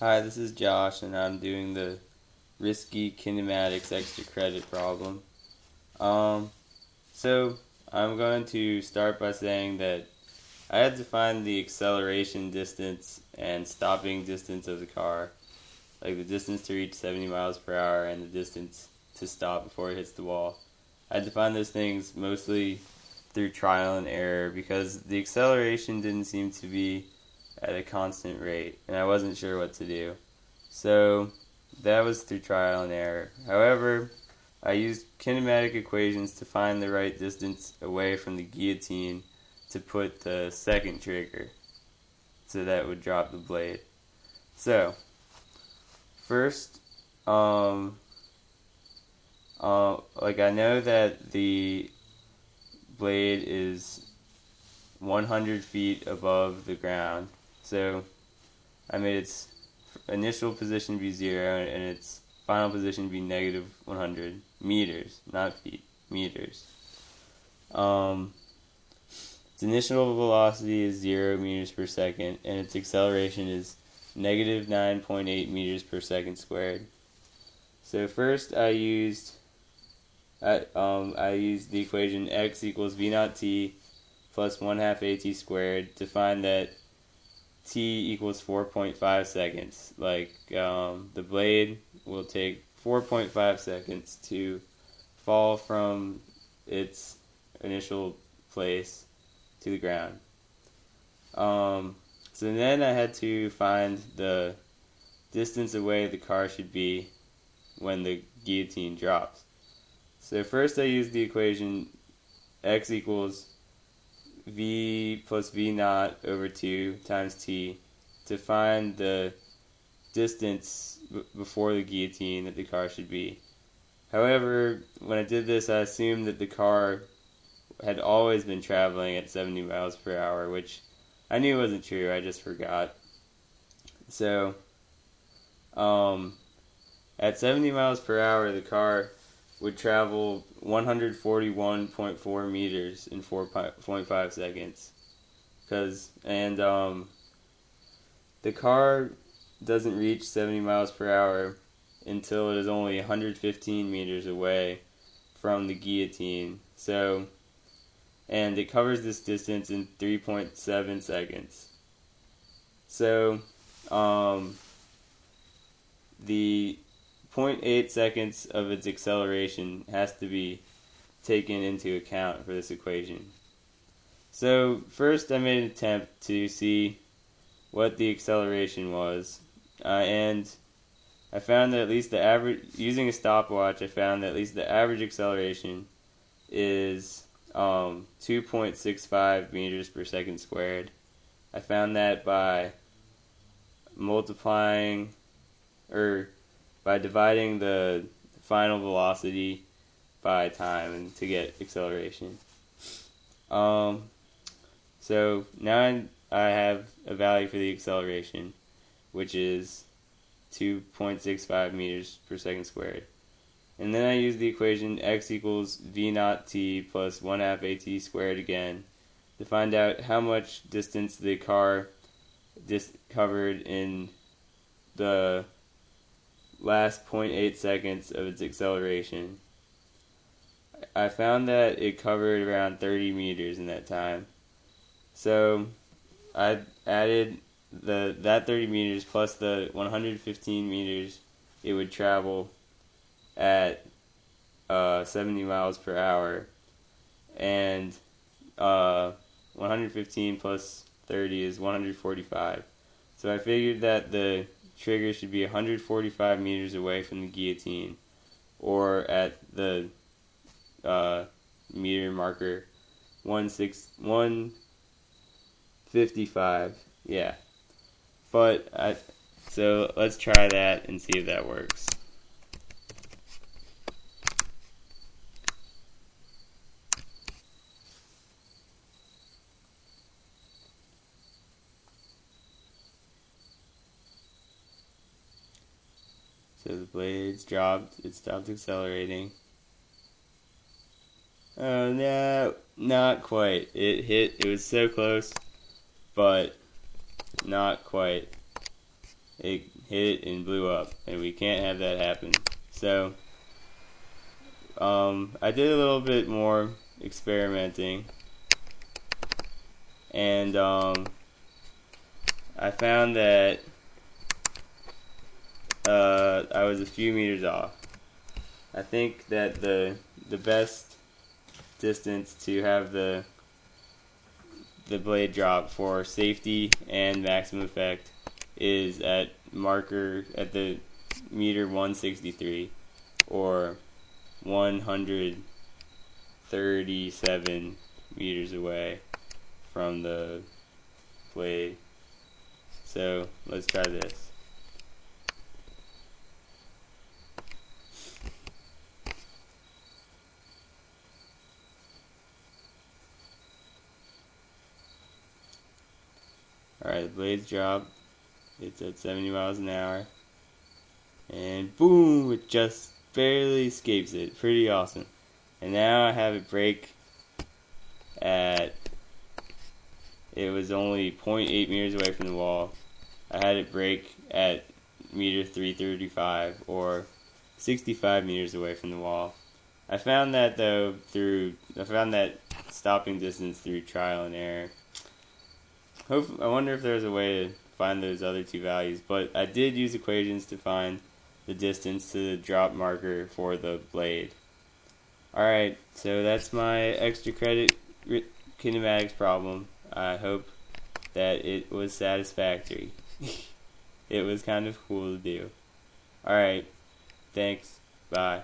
Hi, this is Josh, and I'm doing the risky kinematics extra credit problem. Um, so I'm going to start by saying that I had to find the acceleration distance and stopping distance of the car, like the distance to reach 70 miles per hour and the distance to stop before it hits the wall. I had to find those things mostly through trial and error because the acceleration didn't seem to be at a constant rate, and I wasn't sure what to do. So that was through trial and error. However, I used kinematic equations to find the right distance away from the guillotine to put the second trigger so that would drop the blade. So, first, I know that the blade is 100 feet above the ground. So, I made its initial position be 0 and its final position be negative 100 meters, not feet, meters. Its initial velocity is 0 meters per second, and its acceleration is negative 9.8 meters per second squared. So first I used the equation x equals v naught t plus 1 half at squared to find that t equals 4.5 seconds. The blade will take 4.5 seconds to fall from its initial place to the ground. So then I had to find the distance away the car should be when the guillotine drops. So first I used the equation x equals v plus v naught over 2 times t to find the distance before the guillotine that the car should be. However, when I did this, I assumed that the car had always been traveling at 70 miles per hour, which I knew wasn't true. I just forgot. So, at 70 miles per hour, the car would travel 141.4 meters in 4.5 seconds. The car doesn't reach 70 miles per hour until it is only 115 meters away from the guillotine. And it covers this distance in 3.7 seconds. So, the 0.8 seconds of its acceleration has to be taken into account for this equation. So first I made an attempt to see what the acceleration was, and I found that at least the average, using a stopwatch, I found that at least the average acceleration is 2.65 meters per second squared. I found that by dividing the final velocity by time and to get acceleration. So now I have a value for the acceleration, which is 2.65 meters per second squared. And then I use the equation x equals v naught t plus 1 half at squared again to find out how much distance the car covered in the last 0.8 seconds of its acceleration. I found that it covered around 30 meters in that time. So I added that 30 meters plus the 115 meters it would travel at 70 miles per hour, and 115 plus 30 is 145. So I figured that the trigger should be 145 meters away from the guillotine, or at the meter marker 155. Yeah. So let's try that and see if that works. So the blade's dropped, it stopped accelerating. Oh no, not quite. It was so close, but not quite. it hit and blew up, and we can't have that happen. So I did a little bit more experimenting, and I found that I was a few meters off. I think that the best distance to have the blade drop for safety and maximum effect is at the meter 163 or 137 meters away from the blade. So let's try this. Alright, the blade's dropped. It's at 70 miles an hour. And boom, it just barely escapes it. Pretty awesome. And now I have it break at, it was only 0.8 meters away from the wall. I had it break at meter 335 or 65 meters away from the wall. I found that stopping distance through trial and error. I wonder if there's a way to find those other two values, but I did use equations to find the distance to the drop marker for the blade. Alright, so that's my extra credit kinematics problem. I hope that it was satisfactory. It was kind of cool to do. Alright, thanks, bye.